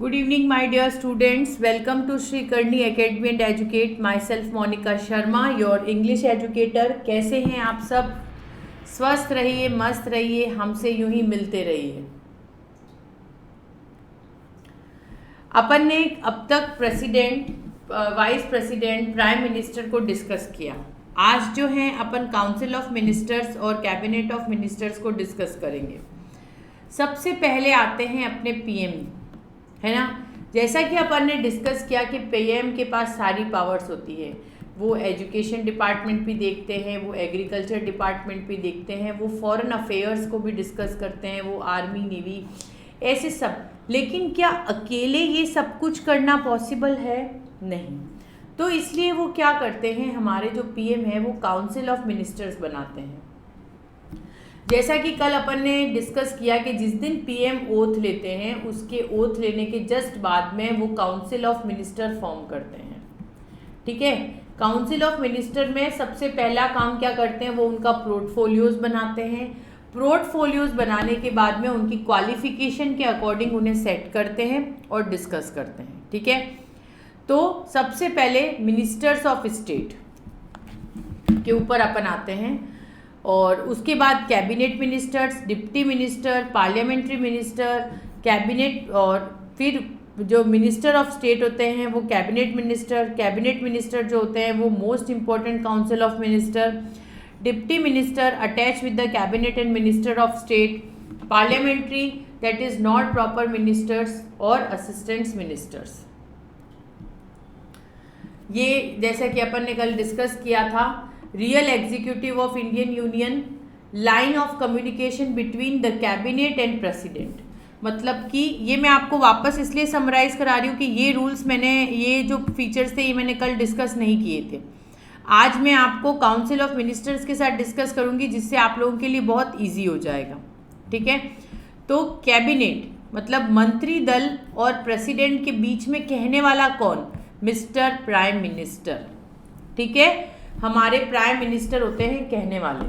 Good evening, my dear students. Welcome to Sri Karni Academy and Educate. Myself Monica Sharma, your English educator. कैसे हैं आप सब? स्वस्थ रहिए, मस्त रहिए, हमसे यूं ही मिलते रहिए। अपन ने अब तक president, vice president, prime minister को डिस्कस किया। आज जो है अपन काउंसिल ऑफ मिनिस्टर्स और कैबिनेट ऑफ मिनिस्टर्स को डिस्कस करेंगे। सबसे पहले आते हैं अपने पीएम, है ना। जैसा कि अपन ने डिस्कस किया कि पीएम के पास सारी पावर्स होती है। वो एजुकेशन डिपार्टमेंट भी देखते हैं, वो एग्रीकल्चर डिपार्टमेंट भी देखते हैं, वो फॉरेन अफेयर्स को भी डिस्कस करते हैं, वो आर्मी, नेवी, ऐसे सब। लेकिन क्या अकेले ये सब कुछ करना पॉसिबल है? नहीं। तो इसलिए वो क्या करते हैं, हमारे जो पीएम है वो काउंसिल ऑफ मिनिस्टर्स बनाते हैं। जैसा कि कल अपन ने डिस्कस किया कि जिस दिन पीएम ओथ लेते हैं उसके ओथ लेने के जस्ट बाद में वो काउंसिल ऑफ मिनिस्टर फॉर्म करते हैं। ठीक है। काउंसिल ऑफ मिनिस्टर में सबसे पहला काम क्या करते हैं, वो उनका पोर्टफोलियोज बनाते हैं। पोर्टफोलियोज बनाने के बाद में उनकी क्वालिफिकेशन के अकॉर्डिंग उन्हें सेट करते हैं और डिस्कस करते हैं। ठीक है। तो सबसे पहले मिनिस्टर्स ऑफ स्टेट के ऊपर अपन आते हैं और उसके बाद cabinet ministers, deputy minister, parliamentary minister, cabinet, और फिर जो मिनिस्टर ऑफ स्टेट होते हैं वो कैबिनेट मिनिस्टर जो होते हैं वो most important council of minister, deputy minister attach with the cabinet and minister of state, parliamentary that is not proper ministers और असिस्टेंट्स मिनिस्टर्स। ये जैसा कि अपन ने कल डिस्कस किया था, real executive of Indian union, line of communication between the cabinet and president. मतलब कि ये मैं आपको वापस इसलिए समराइज करा रही हूँ कि ये रूल्स मैंने, ये जो फीचर्स थे ये मैंने कल डिस्कस नहीं किए थे। आज मैं आपको काउंसिल ऑफ मिनिस्टर्स के साथ डिस्कस करूँगी जिससे आप लोगों के लिए बहुत ईजी हो जाएगा। ठीक है। तो कैबिनेट मतलब मंत्री दल और प्रेसिडेंट के बीच में कहने वाला कौन? Mister prime minister. ठीक है। हमारे प्राइम मिनिस्टर होते हैं कहने वाले।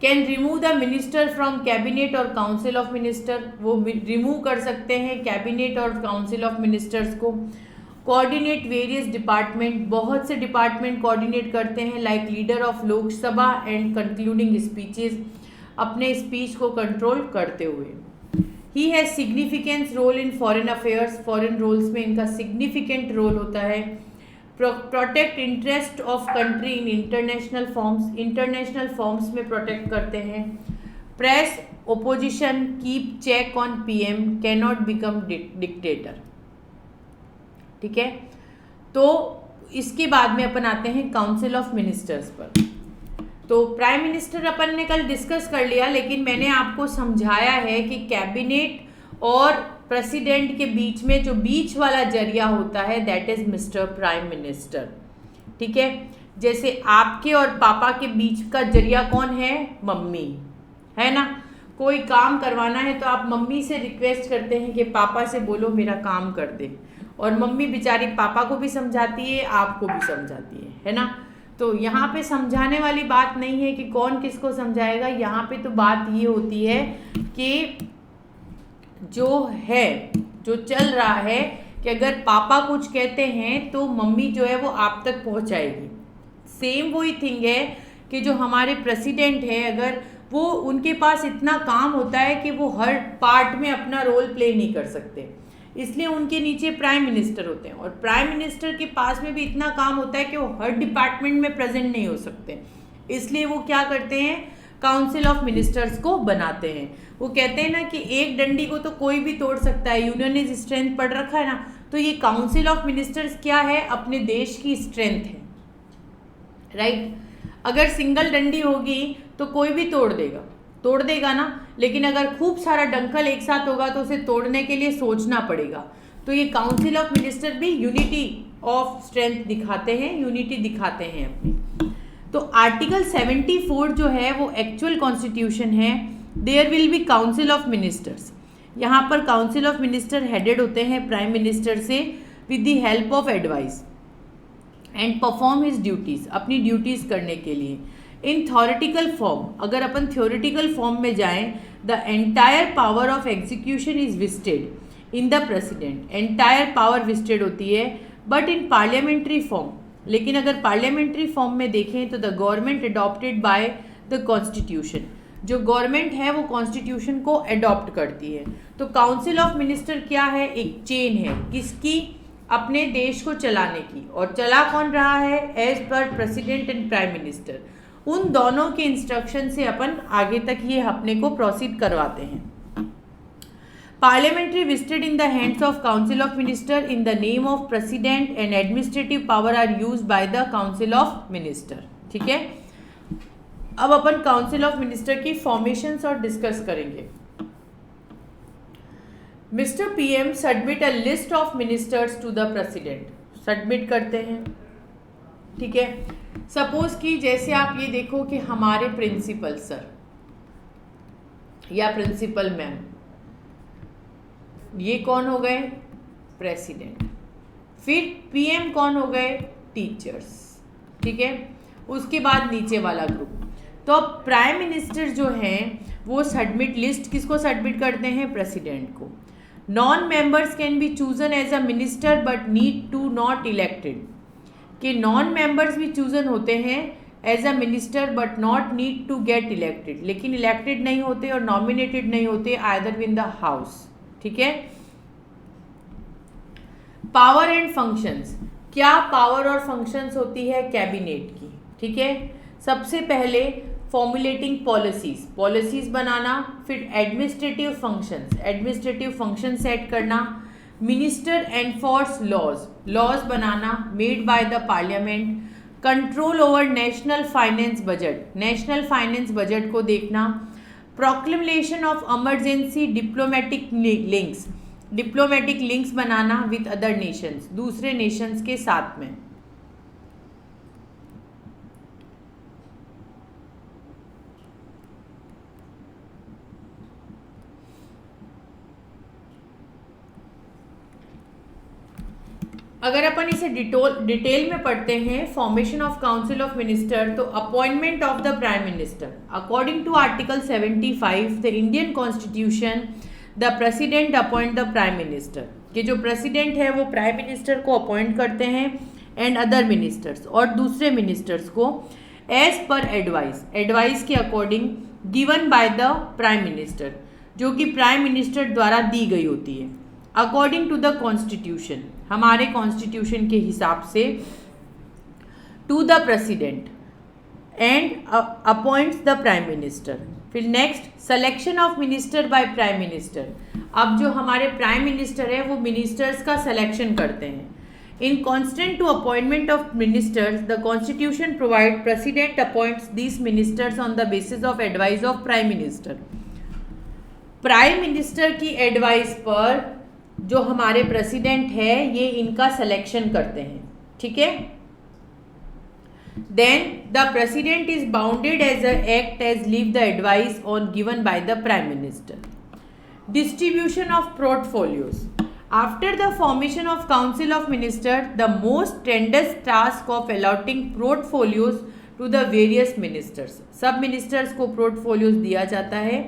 Can remove the minister from cabinet और काउंसिल ऑफ मिनिस्टर, वो रिमूव कर सकते हैं कैबिनेट और काउंसिल ऑफ मिनिस्टर्स को। कोऑर्डिनेट वेरियस डिपार्टमेंट, बहुत से डिपार्टमेंट कोऑर्डिनेट करते हैं, like leader of Lok Sabha and concluding speeches, अपने स्पीच को कंट्रोल करते हुए। He has significance role in foreign affairs, foreign roles में इनका सिग्निफिकेंट रोल होता है। Protect interest of country in international forums, international forums में प्रोटेक्ट करते हैं। Press opposition, keep check on PM, can not become dictator. ठीक है। तो इसके बाद में अपन आते हैं काउंसिल ऑफ मिनिस्टर्स पर। तो प्राइम मिनिस्टर अपन ने कल डिस्कस कर लिया, लेकिन मैंने आपको समझाया है कि कैबिनेट और प्रेसिडेंट के बीच में जो बीच वाला जरिया होता है that is mister prime minister. ठीक है। जैसे आपके और पापा के बीच का जरिया कौन है? मम्मी, है ना। कोई काम करवाना है तो आप मम्मी से रिक्वेस्ट करते हैं कि पापा से बोलो मेरा काम कर दे, और मम्मी बेचारी पापा को भी समझाती है, आपको भी समझाती है ना। तो यहाँ पे समझाने वाली बात नहीं है कि कौन किसको समझाएगा, यहाँ पे तो बात ये होती है कि जो चल रहा है कि अगर पापा कुछ कहते हैं तो मम्मी जो है वो आप तक पहुंचाएगी। सेम वही थिंग है कि जो हमारे प्रेसिडेंट है, अगर वो उनके पास इतना काम होता है कि वो हर पार्ट में अपना रोल प्ले नहीं कर सकते, इसलिए उनके नीचे प्राइम मिनिस्टर होते हैं, और प्राइम मिनिस्टर के पास में भी इतना काम होता है कि वो हर डिपार्टमेंट में प्रेजेंट नहीं हो सकते, इसलिए वो क्या करते हैं, काउंसिल ऑफ मिनिस्टर्स को बनाते हैं। वो कहते हैं ना कि एक डंडी को तो कोई भी तोड़ सकता है, यूनियन स्ट्रेंथ पढ़ रखा है ना, तो ये काउंसिल ऑफ मिनिस्टर्स क्या है? अपने देश की स्ट्रेंथ है, राइट। अगर सिंगल डंडी होगी तो कोई भी तोड़ देगा ना, लेकिन अगर खूब सारा डंकल एक साथ होगा तो उसे तोड़ने के लिए सोचना पड़ेगा। तो ये काउंसिल ऑफ मिनिस्टर भी यूनिटी ऑफ स्ट्रेंथ दिखाते हैं, यूनिटी दिखाते हैं अपनी। तो आर्टिकल 74 जो है वो एक्चुअल कॉन्स्टिट्यूशन है। There will be council of ministers, यहाँ पर काउंसिल ऑफ मिनिस्टर हेडेड होते हैं प्राइम मिनिस्टर से with the help of advice and perform his duties, अपनी ड्यूटीज करने के लिए। इन थ्योरेटिकल फॉर्म, अगर अपन थ्योरेटिकल फॉर्म में जाएं, the entire power of execution is vested in the president, entire power vested होती है, बट इन पार्लियामेंट्री फॉर्म, लेकिन अगर पार्लियामेंट्री फॉर्म में देखें तो the government adopted by the constitution, जो गवर्नमेंट है वो कॉन्स्टिट्यूशन को अडॉप्ट करती है। तो काउंसिल ऑफ मिनिस्टर क्या है, एक चेन है, किसकी, अपने देश को चलाने की, और चला कौन रहा है, as per president and prime minister. उन दोनों के इंस्ट्रक्शन से अपन आगे तक ये अपने को प्रोसीड करवाते हैं। Parliamentary vested in the hands of Council of Minister in the name of President and administrative power are used by the Council of Minister। ठीक है, अब अपन काउंसिल ऑफ मिनिस्टर की फॉर्मेशंस और डिस्कस करेंगे। Mister PM submit a list of ministers to the president, submit करते हैं। ठीक है, सपोज कि जैसे आप ये देखो कि हमारे प्रिंसिपल सर या प्रिंसिपल मैम, ये कौन हो गए, प्रेसिडेंट, फिर पीएम कौन हो गए, टीचर्स। ठीक है, उसके बाद नीचे वाला ग्रुप। तो अब प्राइम मिनिस्टर जो हैं वो सबमिट लिस्ट किसको सबमिट करते हैं, प्रेसिडेंट को। Non members can be chosen as a minister but need to not elected, कि नॉन मेंबर्स भी चूजन होते हैं as a minister but not need to get elected, लेकिन इलेक्टेड नहीं होते और नॉमिनेटेड नहीं होते आइदर विन द हाउस। ठीक है, पावर एंड फंक्शंस, क्या पावर और फंक्शंस होती है कैबिनेट की। ठीक है, सबसे पहले फॉर्मुलेटिंग पॉलिसीज, पॉलिसीज बनाना, फिर administrative functions, administrative function set करना, मिनिस्टर एनफोर्स लॉज, लॉज बनाना made by the parliament, control over national finance budget, national finance budget को देखना, proclamation of emergency diplomatic links, diplomatic links बनाना with other nations, दूसरे nations के साथ में। अगर अपन इसे डिटेल में पढ़ते हैं, formation of council of minister, तो appointment of the prime minister according to article 75 the Indian constitution, the president appoint the prime minister, कि जो प्रेसिडेंट है वो प्राइम मिनिस्टर को अपॉइंट करते हैं एंड अदर मिनिस्टर्स, और दूसरे मिनिस्टर्स को एज पर एडवाइस, एडवाइस के according given by the prime minister, जो कि प्राइम मिनिस्टर द्वारा दी गई होती है अकॉर्डिंग टू द कॉन्स्टिट्यूशन, हमारे कॉन्स्टिट्यूशन के हिसाब से, to the president and appoints the prime minister. फिर next, selection of minister by prime minister, अब जो हमारे प्राइम मिनिस्टर है वो मिनिस्टर्स का सिलेक्शन करते हैं। In constant to appointment of ministers the constitution provide president appoints this ministers on the basis of advice of prime minister, prime minister की advice पर जो हमारे प्रेसिडेंट है ये इनका सिलेक्शन करते हैं। ठीक है, then the president is bounded as a act as leave the advice on given by the prime minister. Distribution of portfolios, after the formation of council of minister the most trends task of allotting portfolios to the various ministers, सब ministers को portfolios दिया जाता है।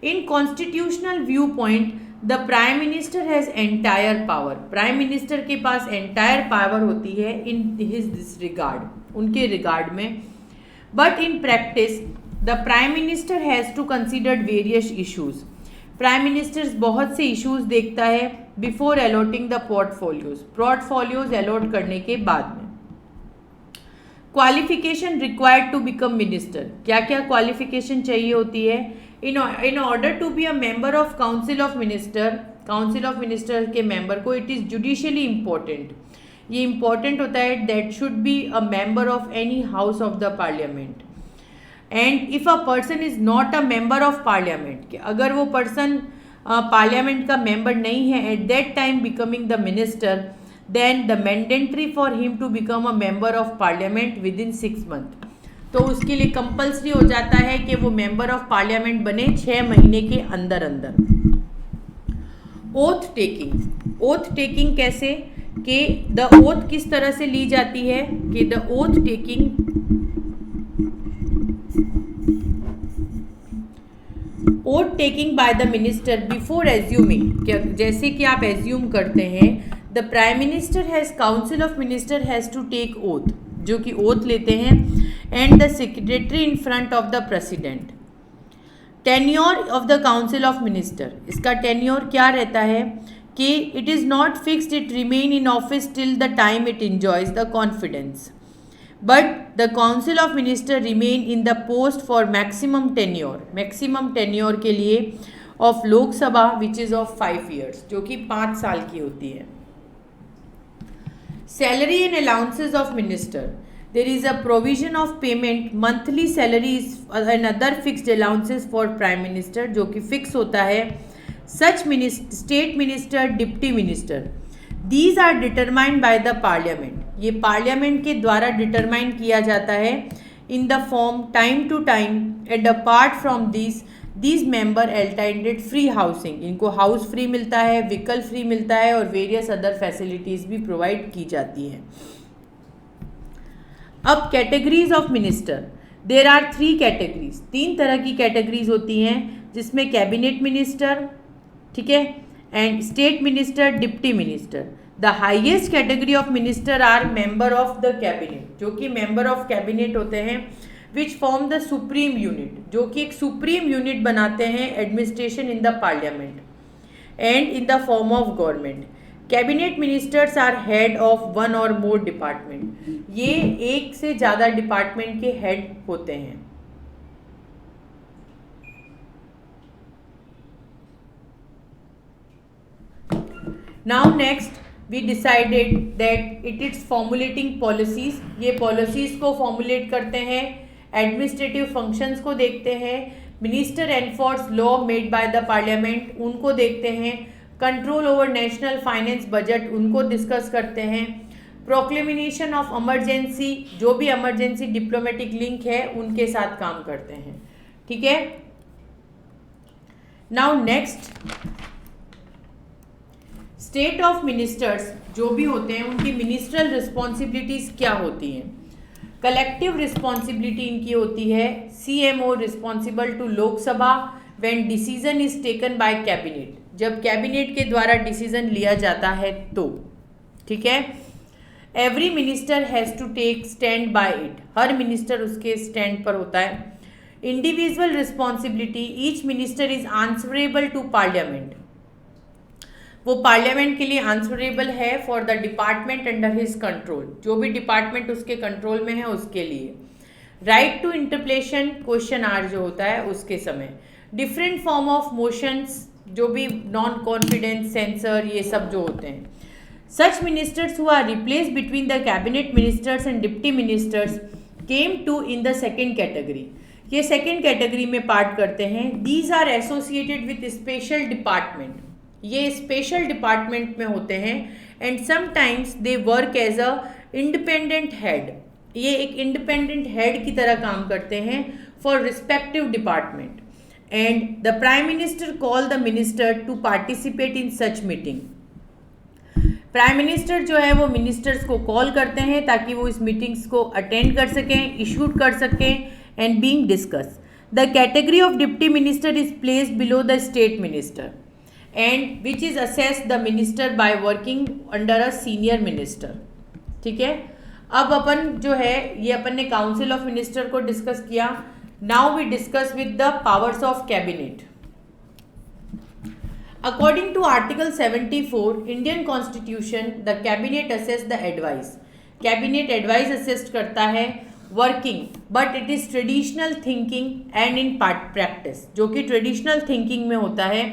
In constitutional view point the prime minister has entire power, prime minister के पास entire power होती है in his this regard, उनके रिगार्ड में। But in practice the prime minister has to consider various issues, prime minister बहुत से issues देखता है before allotting the portfolios, portfolios allot करने के बाद में। Qualification required to become minister, क्या क्या क्वालिफिकेशन चाहिए होती है। In order to be a member of council of minister, council of minister के मेंबर को इट इज़ जुडिशियली इम्पोर्टेंट, ये इम्पॉर्टेंट होता है that should be a member of any house of the parliament. And if a person is not a member of parliament, कि अगर वो person parliament का member नहीं है at that time becoming the minister, then the mandatory for him to become a member of parliament within 6 month, तो उसके लिए compulsory हो जाता है कि वो मेंबर ऑफ पार्लियामेंट बने 6 महीने के अंदर अंदर। ओथ टेकिंग, ओथ टेकिंग कैसे, कि द ओथ किस तरह से ली जाती है, कि the oath taking, oath taking by the minister before assuming, जैसे कि आप एज्यूम करते हैं, the prime minister has council of minister has to take oath, जो कि ओथ लेते हैं, and the secretary in front of the president. Tenure of the council of minister, इसका टेन्योर क्या रहता है कि it is not fixed, it remain in office till the time it enjoys the confidence, but the council of minister remain in the post for maximum tenure के लिए of Lok Sabha which is of 5 years, जो कि 5 साल की होती है। Salary and allowances of minister, there is a provision of payment monthly salaries and other fixed allowances for prime minister, जो कि फिक्स होता है। such state minister, deputy minister, these are determined by the parliament, ये parliament के द्वारा determine किया जाता है in the form time to time, and apart from these member entitled free housing, इनको हाउस फ्री मिलता है, व्हीकल फ्री मिलता है और वेरियस अदर फैसिलिटीज़ भी प्रोवाइड की जाती हैं। अब categories of minister, there are 3 categories, 3 तरह की कैटेगरीज होती हैं, जिसमें कैबिनेट मिनिस्टर, ठीक है, and state minister, deputy minister. The highest category of minister are member of the cabinet, जो कि मेंबर ऑफ कैबिनेट होते हैं, which form the supreme unit, जो कि एक सुप्रीम यूनिट बनाते हैं administration in the parliament and in the form of government. Cabinet ministers are head of 1 or more department, ये एक से ज़्यादा डिपार्टमेंट के हेड होते हैं। Now next we decided that it is formulating policies, ये पॉलिसीज को फॉर्मुलेट करते हैं, एडमिनिस्ट्रेटिव फंक्शंस को देखते हैं, minister enforce law made by the parliament उनको देखते हैं, control over national finance budget उनको डिस्कस करते हैं, प्रोक्लेमिनेशन ऑफ इमरजेंसी, जो भी इमरजेंसी डिप्लोमेटिक लिंक है उनके साथ काम करते हैं, ठीक है। Now next, state of ministers जो भी होते हैं उनकी मिनिस्ट्रियल रिस्पॉन्सिबिलिटीज़ क्या होती हैं। कलेक्टिव रिस्पॉन्सिबिलिटी इनकी होती है, CMO responsible to Lok Sabha when decision is taken by cabinet, जब कैबिनेट के द्वारा डिसीजन लिया जाता है तो, ठीक है। Every minister has to take stand by it, हर मिनिस्टर उसके स्टैंड पर होता है। Individual responsibility, each minister is answerable to parliament, वो पार्लियामेंट के लिए आंसरेबल है for the department under his control, जो भी डिपार्टमेंट उसके कंट्रोल में है उसके लिए। Right to interpolation, question are जो होता है उसके समय। डिफरेंट फॉर्म ऑफ मोशंस, जो भी नॉन कॉन्फिडेंस, सेंसर, ये सब जो होते हैं। Such ministers who are replace between the cabinet ministers and deputy ministers came to in the second category, ये सेकेंड कैटेगरी में पार्ट करते हैं। These are associated with special department, ये स्पेशल डिपार्टमेंट में होते हैं, and sometimes they work as a independent head, ये एक इंडिपेंडेंट हेड की तरह काम करते हैं for respective department. And the prime minister call the minister to participate in such meeting, prime minister जो है वो मिनिस्टर्स को कॉल करते हैं ताकि वो इस मीटिंग्स को अटेंड कर सकें, इशूड कर सकें and being discuss. The category of deputy minister is placed below the state minister and which is assess the minister by working under a senior minister, ठीक है। अब अपन जो है ये अपन ने काउंसिल ऑफ मिनिस्टर को डिस्कस किया। Now we discuss with the powers of cabinet. According to article 74 Indian constitution, the cabinet assess the advice, cabinet advice assist करता है working, but it is traditional thinking and in practice, जो कि traditional thinking में होता है,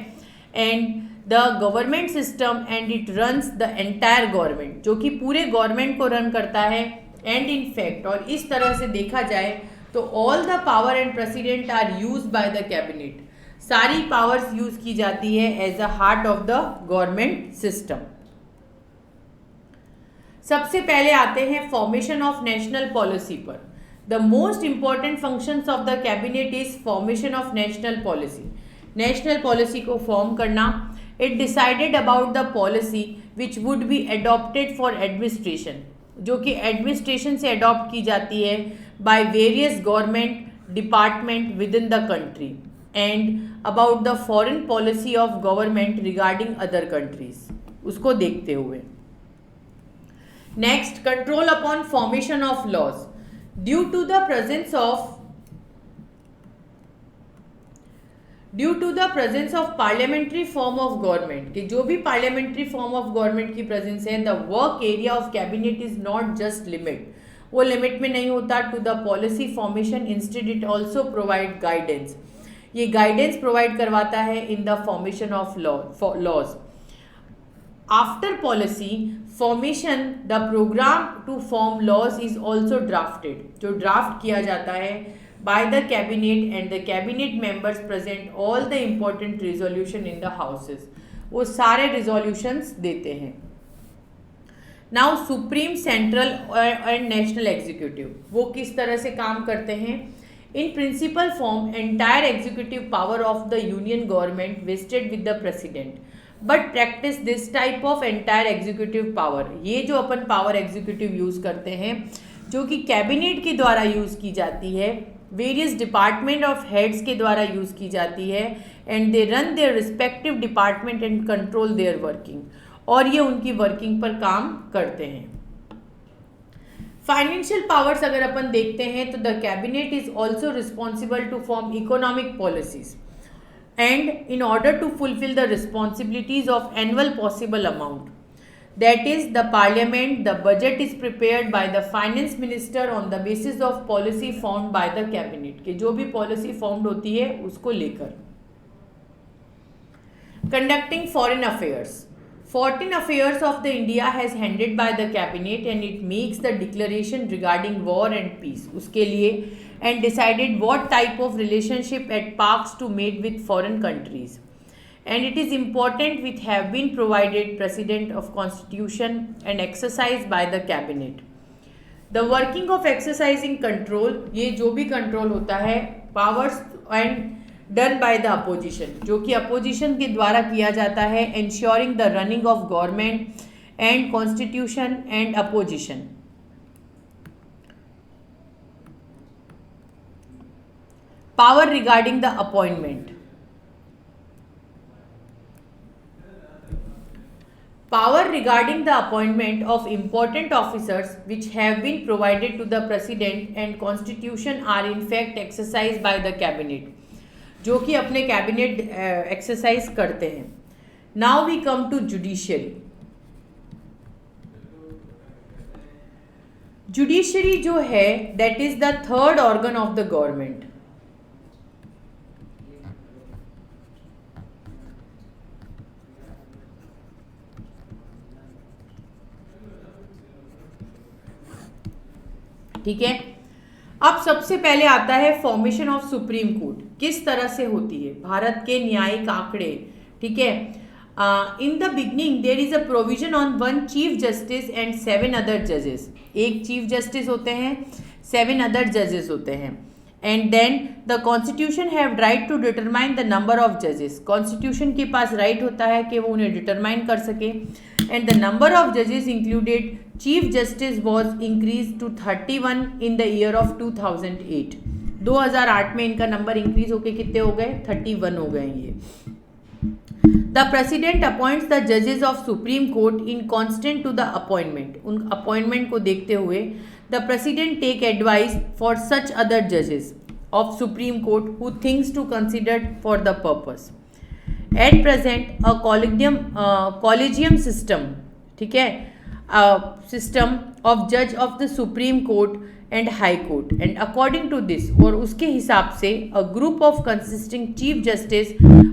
and the government system and it runs the entire government, जो कि पूरे गवर्नमेंट को रन करता है। एंड इन फैक्ट, और इस तरह से देखा जाए तो all the power and president are use by the cabinet, सारी पावर्स यूज की जाती है as a heart of the government system. सबसे पहले आते हैं फॉर्मेशन ऑफ नेशनल पॉलिसी पर। The most important functions of the cabinet is formation of national policy, national policy को फॉर्म करना। It decided about the policy which would be adopted for administration, जो कि administration से adopt की जाती है by various government department within the country, and about the foreign policy of government regarding other countries, उसको देखते हुए। Next, control upon formation of laws. Due to the presence of parliamentary form of government, कि जो भी parliamentary form of government की presence है, the work area of cabinet is not just limit, वो limit में नहीं होता to the policy formation, instead it also provide guidance, ये गाइडेंस प्रोवाइड करवाता है in the formation of laws. After policy formation the program to form laws is also drafted, जो draft किया जाता है by the cabinet and the cabinet members present all the important resolution in the houses, वो सारे resolutions देते हैं। Now supreme, central and national executive, वो किस तरह से काम करते हैं? In principal form, entire executive power of the union government vested with the president, but practice this type of entire executive power, ये जो अपन power executive use करते हैं, जो कि कैबिनेट के द्वारा यूज़ की जाती है, वेरियस डिपार्टमेंट ऑफ हेड्स के द्वारा यूज़ की जाती है, and they run their respective department and control their working, और ये उनकी वर्किंग पर काम करते हैं। फाइनेंशियल पावर्स अगर अपन देखते हैं तो the cabinet is also responsible to form economic policies and in order to fulfil the responsibilities of annual possible amount, that is the parliament, the budget is prepared by the finance minister on the basis of policy formed by the cabinet, कि जो भी policy formed होती है उसको लेकर। conducting foreign affairs of the India has handed by the cabinet and it makes the declaration regarding war and peace, उसके लिए, and decided what type of relationship at parks to made with foreign countries, and it is important which have been provided precedent of constitution and exercised by the cabinet. The working of exercising control, ये जो भी control होता है, powers and done by the opposition, जो कि opposition के द्वारा किया जाता है, ensuring the running of government and constitution and opposition. Power regarding the appointment. Power regarding the appointment of important officers which have been provided to the president and constitution are in fact exercised by the cabinet, जो कि अपने cabinet exercise करते हैं। Now we come to judiciary. Judiciary जो है that is the third organ of the government. ठीक है, अब सबसे पहले आता है फॉर्मेशन ऑफ सुप्रीम कोर्ट, किस तरह से होती है, भारत के न्यायिक आंकड़े। ठीक है, in the beginning there is a provision on 1 chief justice and 7 other जजेस, एक चीफ जस्टिस होते हैं, 7 अदर जजेस होते हैं, and then the constitution have right to determine the number of जजेस, कॉन्स्टिट्यूशन के पास राइट होता है कि वो उन्हें डिटरमाइन कर सके, एंड द नंबर ऑफ जजेस included chief justice was increase to 31 in the year of 2008, 2008 में इनका नंबर इंक्रीज होके कितने हो गए, 31 हो गए ये। द प्रेसिडेंट अपॉइंट्स द जजेस of supreme court in constant to the appointment, उन अपॉइंटमेंट को देखते हुए the president take advice for such other जजेस of supreme court who things to consider for the purpose. At present a collegium system, ठीक है, system of जज of the supreme court and high court, and according to this, और उसके हिसाब से a group of consisting chief justice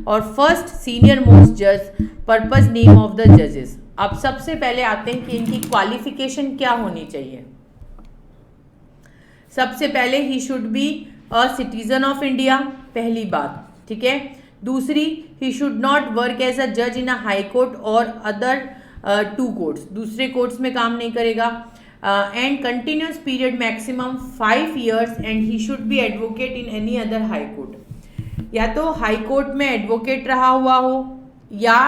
और first senior most जज, purpose name of the जजेस। अब सबसे पहले आते हैं कि इनकी क्वालिफिकेशन क्या होनी चाहिए। सबसे पहले he should be a citizen of India, पहली बात, ठीक है। दूसरी, he should not work as a जज इन अ हाई कोर्ट और अदर 2 कोर्ट्स, दूसरे कोर्ट्स में काम नहीं करेगा, and continuous period maximum 5 years, and he should be advocate in any other high court, या तो हाई कोर्ट में एडवोकेट रहा हुआ हो, या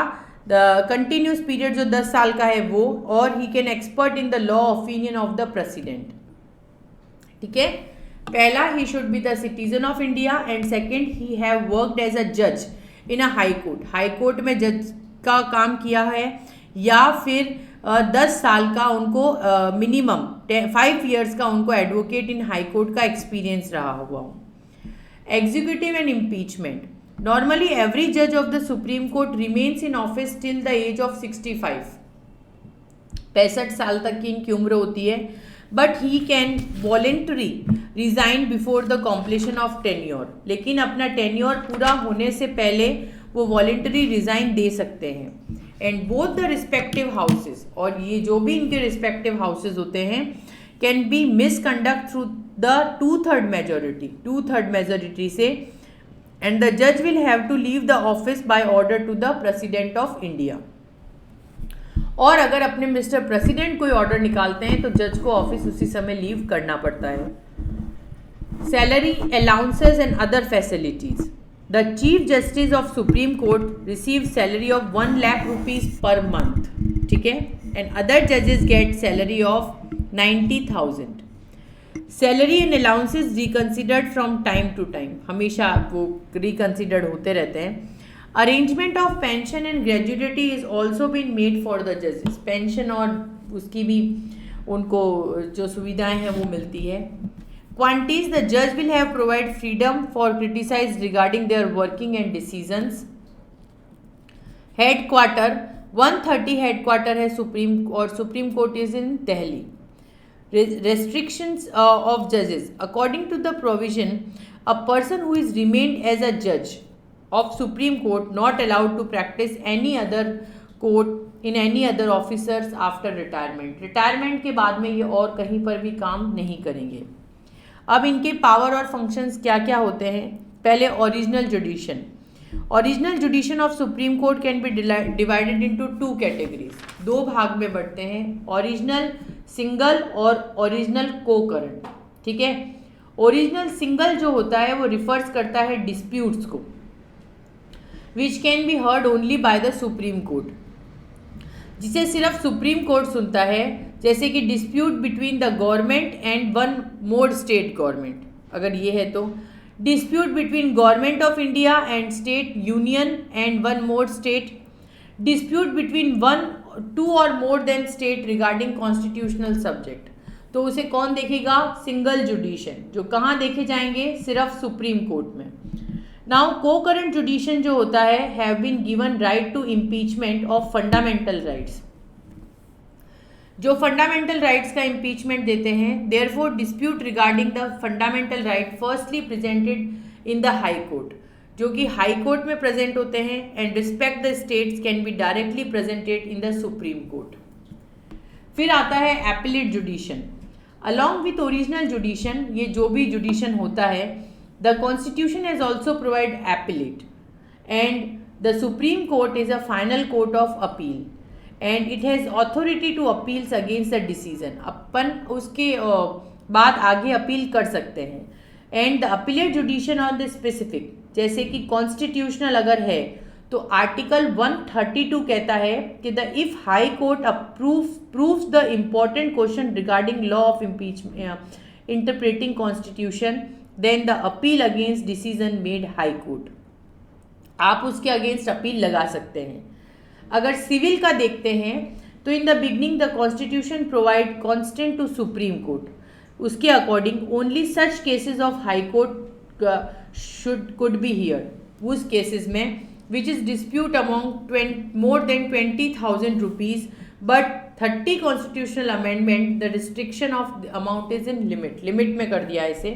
कंटिन्यूस पीरियड जो 10 साल का है वो, और he can expert in the law opinion of the president, ठीक है। पहला, he should be the citizen of India, and second, he have worked as a जज in a high court, high court में जज का काम किया है, या फिर 10 साल का उनको मिनिमम 5 ईयर्स का उनको एडवोकेट इन हाई कोर्ट का एक्सपीरियंस रहा हुआ हो। Executive and impeachment, normally every जज of the supreme court remains in office till the age of 65, 65 साल तक की इनकी उम्र होती है, but he can voluntary resign before the completion of tenure, लेकिन अपना टेन्योर पूरा होने से पहले वो वॉलेंटरी रिजाइन दे सकते हैं। And both the respective houses, और ये जो भी इनके रिस्पेक्टिव हाउसेज होते हैं, can be misconduct through the 2/3 majority, 2/3 majority से, एंड द जज will have to leave the office by order to the president of India. और अगर अपने मिस्टर प्रेसिडेंट कोई ऑर्डर निकालते हैं तो जज को ऑफिस उसी समय लीव करना पड़ता है। Salary, allowances and other facilities, the chief justice of supreme court receive salary of 1 lakh rupees पर मंथ, ठीक है, एंड अदर जजेस get salary of 90,000। Salary and allowances reconsidered from time to time, हमेशा वो रिकन्सिडर्ड होते रहते हैं। Arrangement of pension and gratuity is also been made for the जजेस, पेंशन और उसकी भी उनको जो सुविधाएं हैं वो मिलती है। क्वांटिटीज, द जज will have provide freedom for criticise regarding their working and decisions. Headquarter, 130 headquarter है सुप्रीम, और supreme court is in Delhi. Restrictions of judges, according to the provision, a person who is remained as a judge of Supreme Court not allowed to practice any other court in any other officers after retirement, retirement के बाद में ये और कहीं पर भी काम नहीं करेंगे। अब इनके पावर और फंक्शंस क्या क्या होते हैं। पहले original जुडिशन, original जुडिशन of supreme court can be divided into 2 categories, 2 भाग में बढ़ते हैं, ओरिजिनल सिंगल और ओरिजिनल को करंट, ठीक है। ओरिजिनल सिंगल जो होता है वो रिफर्स करता है डिस्प्यूट्स को, which can be heard only by the supreme court, जिसे सिर्फ सुप्रीम कोर्ट सुनता है, जैसे कि dispute between the government and 1 more state government, अगर ये है तो dispute between government of India and state union and 1 more state, dispute between 2 और more than state regarding constitutional subject, तो उसे कौन देखेगा, सिंगल जुडिशन, जो कहाँ देखे जाएंगे, सिर्फ सुप्रीम कोर्ट में। नाउ को करंट जुडिशन जो होता है, have been given right to impeachment of fundamental rights, जो फंडामेंटल राइट्स का इम्पीचमेंट देते हैं। Therefore dispute regarding the fundamental right firstly presented in the high court, जो कि हाई कोर्ट में प्रेजेंट होते हैं, and respect the states can be directly presented in the supreme court. फिर आता है appellate jurisdiction, along with original जुडिशन, ये जो भी जुडिशन होता है, the constitution has also provide appellate, and the supreme court is a final court of appeal, and it has authority to appeals against the decision, अपन उसके बाद आगे appeal कर सकते हैं। And the appellate jurisdiction on the specific, जैसे कि constitutional अगर है तो आर्टिकल 132 कहता है कि the if high court proves the important question regarding law of impeachment interpreting constitution, then the appeal against decision made high court, आप उसके अगेंस्ट अपील लगा सकते हैं। अगर सिविल का देखते हैं तो in the beginning the constitution provide constant to supreme court, उसके according only such cases of high court could be heard, उस केसेस में which is dispute among more than 20,000 rupees, but 30 constitutional amendment the restriction of the amount is in limit में कर दिया इसे।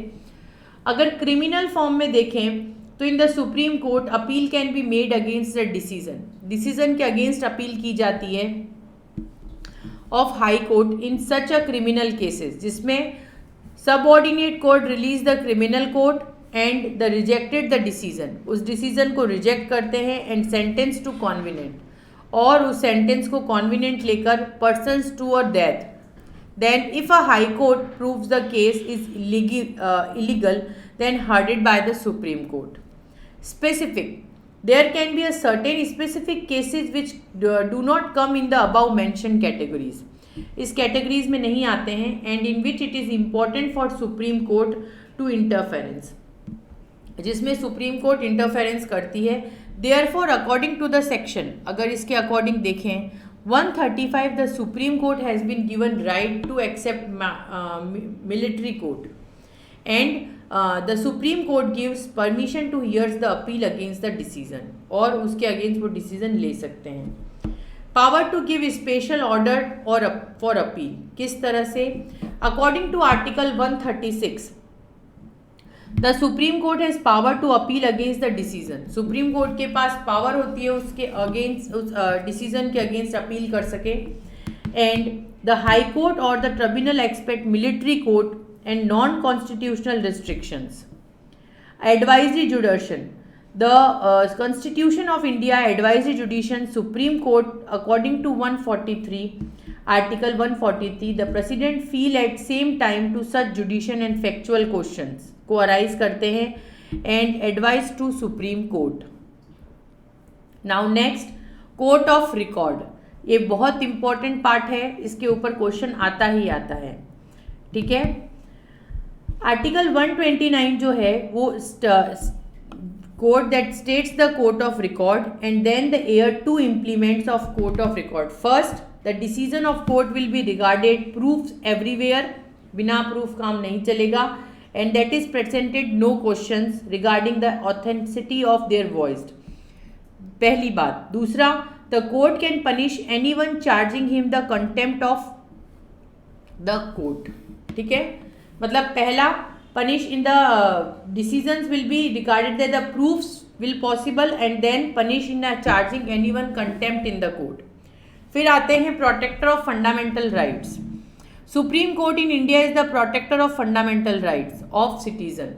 अगर criminal form में देखें तो in the supreme court appeal can be made against the decision के against appeal की जाती है of high court in such a criminal cases, जिसमें subordinate court releas the criminal court and the rejected the decision, उस decision को reject करते हैं, and sentence to कॉन्विनेंट, और उस सेंटेंस को कॉन्विनेंट लेकर पर्सन्स टू और death. Then if a high court proves the case is illegal then herded by the supreme court. Specific, there can be a certain specific cases which do not come in the above mention categories, इस categories में नहीं आते हैं, and in which it is important for supreme court to interference, जिसमें supreme court interference करती है। Therefore according to the section, अगर इसके अकॉर्डिंग देखें 135, the supreme court has been given right to accept military court and the supreme court gives permission to hears the appeal against the decision, और उसके against वो decision ले सकते हैं। Power to give special order और for appeal, किस तरह से? According to article 136 the supreme court has power to appeal against the decision. Supreme court के पास पावर होती है उसके अगेंस्ट, उस डिसीजन के अगेंस्ट अपील कर सके। एंड द हाई कोर्ट और the tribunal expect military court and non-constitutional restrictions. Advisory jurisdiction. The Constitution of India advisory jurisdiction Supreme Court according to 143, Article 143, the President feel at same time to such judicial and factual questions को arise करते हैं and advise to Supreme Court. Now next, Court of Record. ये बहुत important part है, इसके ऊपर question आता ही आता है, ठीक है। आर्टिकल 129 जो है वो court that states the court of record and then the air to implements of court of record. First, the decision of court will be regarded proofs everywhere, बिना प्रूफ काम नहीं चलेगा, and that is presented no questions regarding the authenticity of their voiced. पहली बात। दूसरा, the court can punish anyone charging him the contempt of the court, ठीक है। मतलब पहला, punish in the decisions will be regarded that the proofs will possible and then punish in charging anyone contempt in the court. फिर आते हैं protector of fundamental rights. Supreme court in India is the protector of fundamental rights of citizen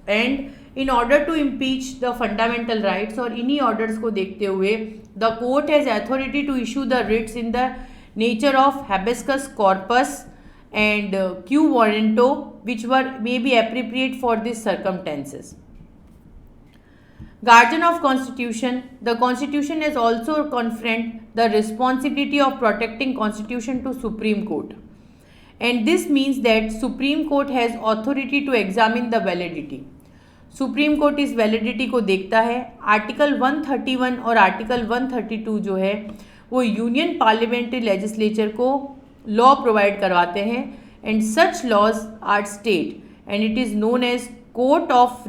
and in order to impeach the fundamental rights, और इन्हीं orders को देखते हुए the court has authority to issue the writs in the nature of habeas corpus and quo warranto which may be appropriate for these circumstances. Guardian of Constitution. The Constitution has also conferred the responsibility of protecting Constitution to Supreme Court, and this means that Supreme Court has authority to examine the validity. Supreme Court इस validity को देखता है। Article 131 और article 132 जो है वो union parliamentary legislature को law provide करवाते हैं, and such laws are state and it is known as court of,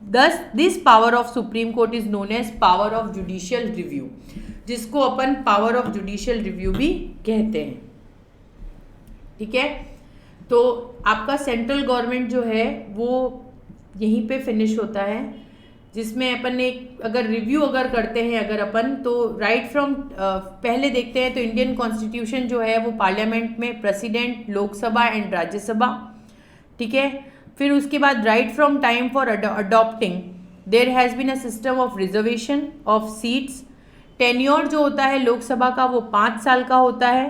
दस this power of supreme court is known as power of judicial review, जिसको अपन पावर ऑफ जुडिशियल रिव्यू भी कहते हैं, ठीक है। तो आपका सेंट्रल गवर्नमेंट जो है वो यहीं पे फिनिश होता है, जिसमें अपन एक अगर रिव्यू अगर करते हैं अगर अपन, तो राइट फ्रॉम पहले देखते हैं तो इंडियन कॉन्स्टिट्यूशन जो है वो पार्लियामेंट में प्रेसिडेंट, लोकसभा एंड राज्यसभा, ठीक है। फिर उसके बाद right from time for adopting there has been a system of reservation of seats. Tenure जो होता है लोकसभा का वो 5 साल का होता है।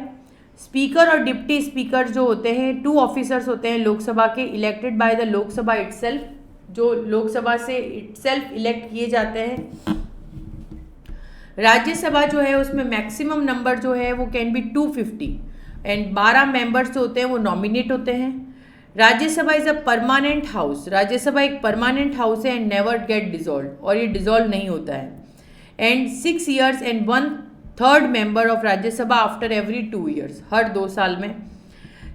स्पीकर और डिप्टी स्पीकर जो होते हैं 2 ऑफिसर्स होते हैं लोकसभा के, elected by the Lok Sabha itself, जो लोकसभा से इटसेल्फ इलेक्ट किए जाते हैं। राज्यसभा जो है उसमें मैक्सिमम नंबर जो है वो कैन बी 250 एंड 12 मेंबर्स जो होते हैं वो नॉमिनेट होते हैं। Rajya Sabha is a permanent house, Rajya Sabha एक परमानेंट हाउस है एंड नेवर गेट डिजॉल्व, और ये डिजॉल्व नहीं होता है। And 6 years and 1/3 member of Rajya Sabha after every 2 years, हर 2 साल में।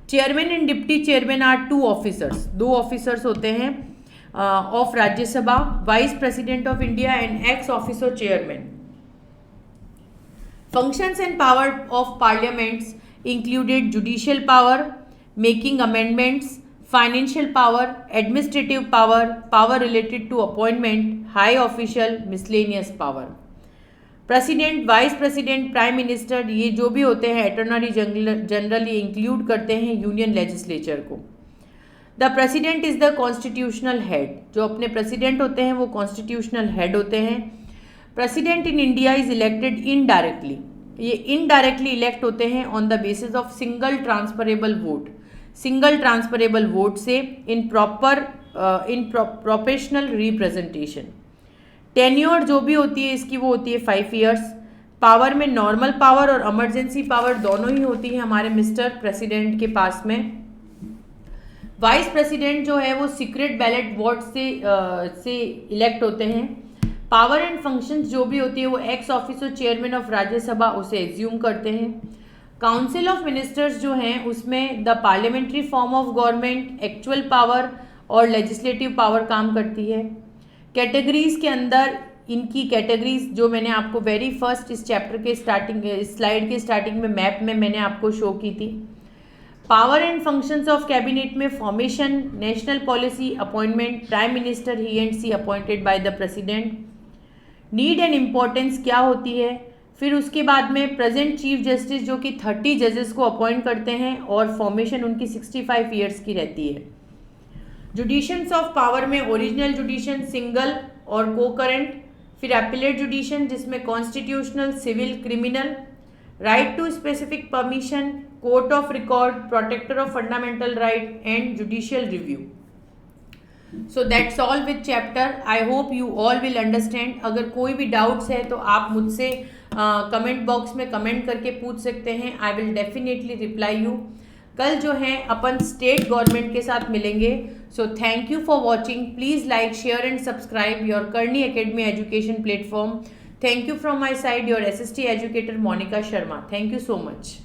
Chairman and deputy chairman are 2 officers, 2 officers होते हैं of Rajya Sabha, vice president of India and x officer chairman. Functions and power of parliaments included judicial power, making amendments, financial power, administrative power, power related to appointment, high official, miscellaneous power. President, vice president, prime minister, ये जो भी होते हैं attorney general, ये include करते हैं union legislature को। The president is the constitutional head, जो अपने प्रेसिडेंट होते हैं वो कॉन्स्टिट्यूशनल हेड होते हैं। President in India is elected indirectly, ये इनडायरेक्टली इलेक्ट होते हैं on the basis of single transferable vote, single transferable vote से इन प्रोपोर्शनल रिप्रेजेंटेशन। टेन्योर जो भी होती है इसकी वो होती है 5 years। पावर में नॉर्मल पावर और इमरजेंसी पावर दोनों ही होती है हमारे मिस्टर प्रेसिडेंट के पास में। वाइस प्रेसिडेंट जो है वो सीक्रेट बैलेट वोट से इलेक्ट होते हैं। पावर एंड फंक्शंस जो भी होती है वो x officer chairman of Rajya Sabha उसे एज्यूम करते हैं। काउंसिल ऑफ मिनिस्टर्स जो हैं उसमें the parliamentary form of government, actual power और लेजिस्लेटिव पावर काम करती है। कैटेगरीज के अंदर इनकी कैटेगरीज जो मैंने आपको वेरी फर्स्ट इस चैप्टर के स्टार्टिंग स्लाइड के स्टार्टिंग में मैप में मैंने आपको शो की थी। Power and functions of cabinet में formation, national policy, appointment, prime minister he and she appointed by the president, need and importance क्या होती है। फिर उसके बाद में प्रेजेंट चीफ जस्टिस जो कि 30 जजेस को अपॉइंट करते हैं और फॉर्मेशन उनकी 65 ईयर्स की रहती है। जुडिशंस ऑफ पावर में ओरिजिनल जुडिशन, सिंगल और कोकरेंट, फिर एपिलेट जुडिशन जिसमें constitutional, civil, criminal, right to specific permission, court of record, protector of fundamental right and judicial review. So that's all with chapter. I hope you all will understand. अगर कोई भी doubts है तो आप मुझसे comment box में comment करके पूछ सकते हैं। I will definitely reply you. कल जो है अपन स्टेट गवर्नमेंट के साथ मिलेंगे। So thank you for watching. Please like, share and subscribe your Karni academy education platform. Thank you from my side, your SST educator Monica Sharma. Thank you so much.